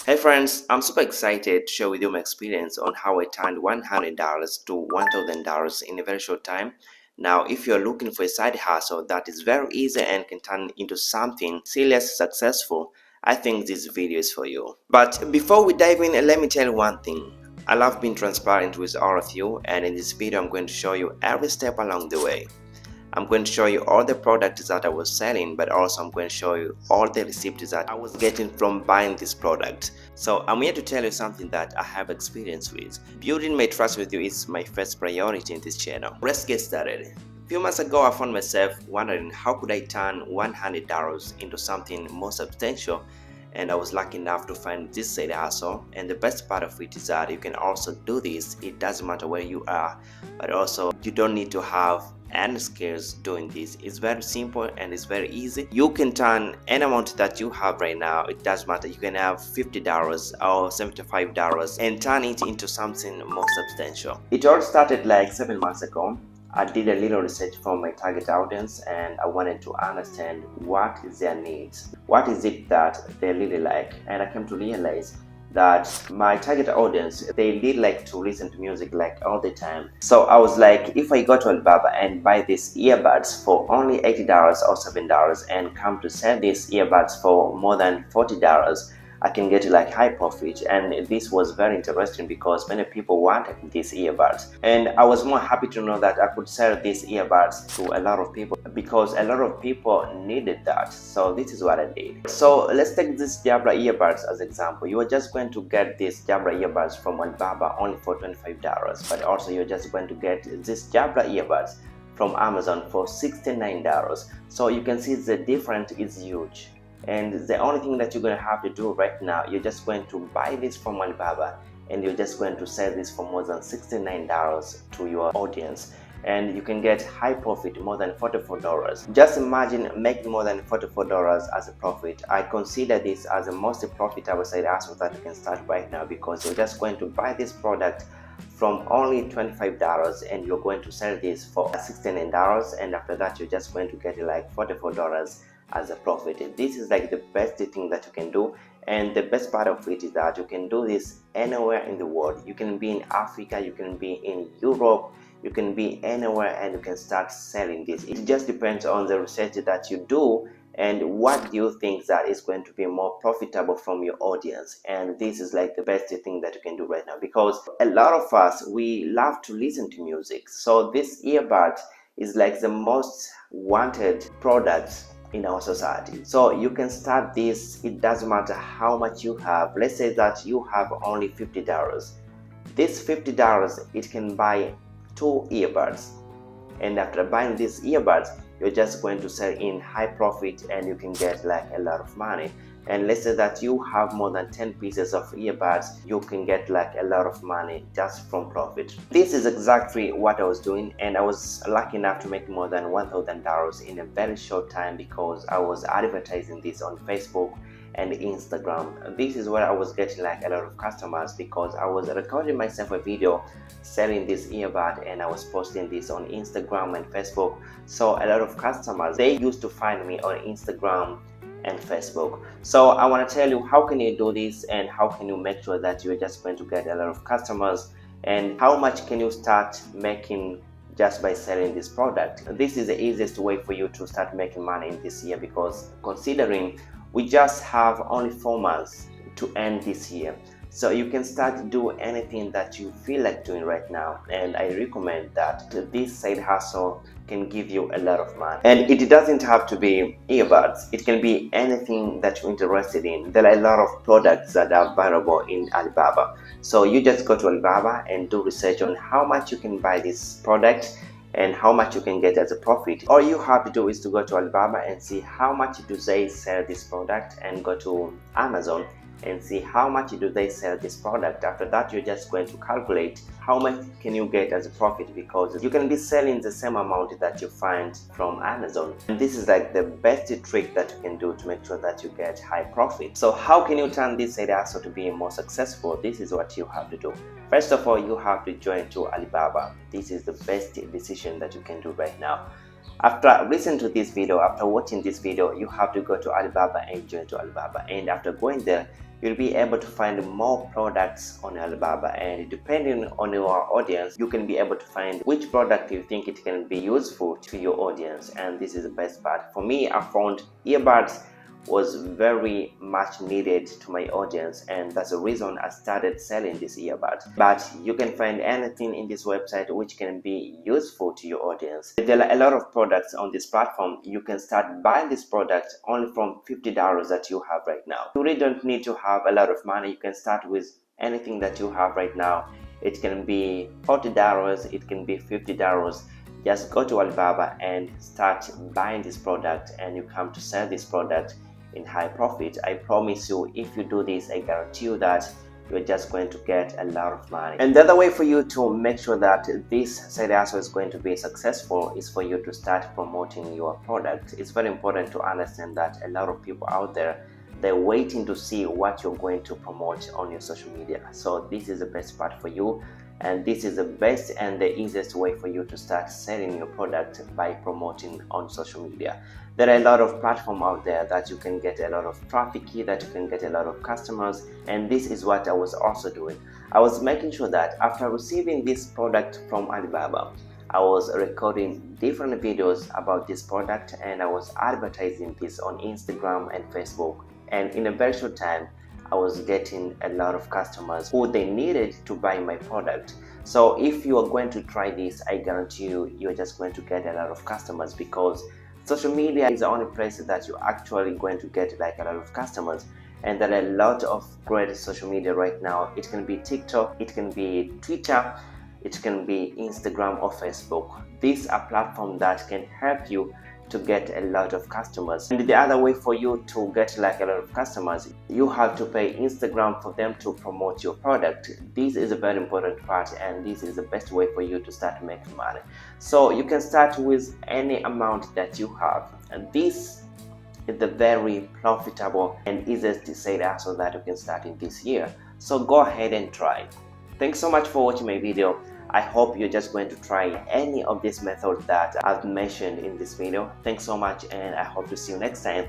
Hey friends, I'm super excited to share with you my experience on how I turned $100 to $1,000 in a very short time. Now, if you're looking for a side hustle that is very easy and can turn into something serious successful, I think this video is for you. But before we dive in, let me tell you one thing. I love being transparent with all of you, and in this video I'm going to show you every step along the way. I'm going to show you all the products that I was selling, but also I'm going to show you all the receipts that I was getting from buying this product. So I'm here to tell you something that I have experience with. Building my trust with you is my first priority in this channel. Let's get started. A few months ago, I found myself wondering how could I turn $100 into something more substantial, and I was lucky enough to find this side hustle. And the best part of it is that you can also do this. It doesn't matter where you are, but also you don't need to have any skills doing this. It's very simple and it's very easy. You can turn any amount that you have right now. It doesn't matter. You can have $50 or $75 and turn it into something more substantial. It all started like 7 months ago. I did a little research for my target audience and I wanted to understand what is their needs, what is it that they really like, and I came to realize that my target audience, they did like to listen to music like all the time. So I was like, if I go to Alibaba and buy these earbuds for only $80 or $7 and come to sell these earbuds for more than $40, I can get like high profit. And this was very interesting because many people wanted these earbuds, and I was more happy to know that I could sell these earbuds to a lot of people because a lot of people needed that. So this is what I did. So let's take this Jabra earbuds as example. You are just going to get these Jabra earbuds from Alibaba only for $25, but also you're just going to get this Jabra earbuds from Amazon for $69. So you can see the difference is huge. And the only thing that you're going to have to do right now, you're just going to buy this from Alibaba and you're just going to sell this for more than $69 to your audience, and you can get high profit, more than $44. Just imagine making more than $44 as a profit. I consider this as the most profitable side hustle that you can start right now, because you're just going to buy this product from only $25 and you're going to sell this for $69, and after that you're just going to get like $44 as a profit. This is like the best thing that you can do, and the best part of it is that you can do this anywhere in the world. You can be in Africa, you can be in Europe, you can be anywhere, and you can start selling this. It just depends on the research that you do and what do you think that is going to be more profitable from your audience. And this is like the best thing that you can do right now, because a lot of us, we love to listen to music. So this earbud is like the most wanted product in our society. So you can start this. It doesn't matter how much you have. Let's say that you have only $50. This $50, it can buy 2 earbuds, and after buying these earbuds, you're just going to sell in high profit and you can get like a lot of money. And let's say that you have more than 10 pieces of earbuds, you can get like a lot of money just from profit. This is exactly what I was doing, and I was lucky enough to make more than $1,000 in a very short time because I was advertising this on Facebook and Instagram. This is where I was getting like a lot of customers, because I was recording myself a video selling this earbud and I was posting this on Instagram and Facebook. So a lot of customers, they used to find me on Instagram and Facebook. So I want to tell you how can you do this and how can you make sure that you're just going to get a lot of customers, and how much can you start making just by selling this product. This is the easiest way for you to start making money in this year, because considering we just have only 4 months to end this year. So you can start to do anything that you feel like doing right now, and I recommend that this side hustle can give you a lot of money. And it doesn't have to be earbuds, it can be anything that you're interested in. There are a lot of products that are available in Alibaba. So you just go to Alibaba and do research on how much you can buy this product and how much you can get as a profit. All you have to do is to go to Alibaba and see how much do they sell this product, and go to Amazon and see how much do they sell this product. After that, you're just going to calculate how much can you get as a profit, because you can be selling the same amount that you find from Amazon. And this is like the best trick that you can do to make sure that you get high profit. So how can you turn this side hustle to be more successful? This is what you have to do. First of all, you have to join to Alibaba. This is the best decision that you can do right now. After listening to this video, after watching this video, you have to go to Alibaba and join to Alibaba. And after going there, you'll be able to find more products on Alibaba, and depending on your audience, you can be able to find which product you think it can be useful to your audience. And this is the best part. For me, I found earbuds was very much needed to my audience, and that's the reason I started selling this earbud. But you can find anything in this website which can be useful to your audience. There are a lot of products on this platform. You can start buying this product only from $50 that you have right now. You really don't need to have a lot of money. You can start with anything that you have right now. It can be $40, it can be $50. Just go to Alibaba and start buying this product, and you come to sell this product in high profit. I promise you, if you do this, I guarantee you that you're just going to get a lot of money. And the other way for you to make sure that this side hustle is going to be successful is for you to start promoting your product. It's very important to understand that a lot of people out there, they're waiting to see what you're going to promote on your social media. So this is the best part for you, and this is the best and the easiest way for you to start selling your product by promoting on social media. There are a lot of platforms out there that you can get a lot of traffic, that you can get a lot of customers, and this is what I was also doing. I was making sure that after receiving this product from Alibaba, I was recording different videos about this product, and I was advertising this on Instagram and Facebook. And in a very short time, I was getting a lot of customers who they needed to buy my product. So if you are going to try this, I guarantee you, you're just going to get a lot of customers, because social media is the only place that you're actually going to get like a lot of customers. And there are a lot of great social media right now. It can be TikTok, it can be Twitter, it can be Instagram or Facebook. These are platforms that can help you to get a lot of customers. And the other way for you to get like a lot of customers, you have to pay Instagram for them to promote your product. This is a very important part, and this is the best way for you to start making money. So you can start with any amount that you have, and this is the very profitable and easiest side hustle that you can start in this year. So go ahead and try. Thanks so much for watching my video. I hope you're just going to try any of these methods that I've mentioned in this video. Thanks so much, and I hope to see you next time.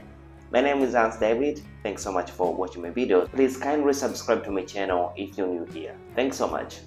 My name is Hans David. Thanks so much for watching my video. Please kindly subscribe to my channel if you're new here. Thanks so much.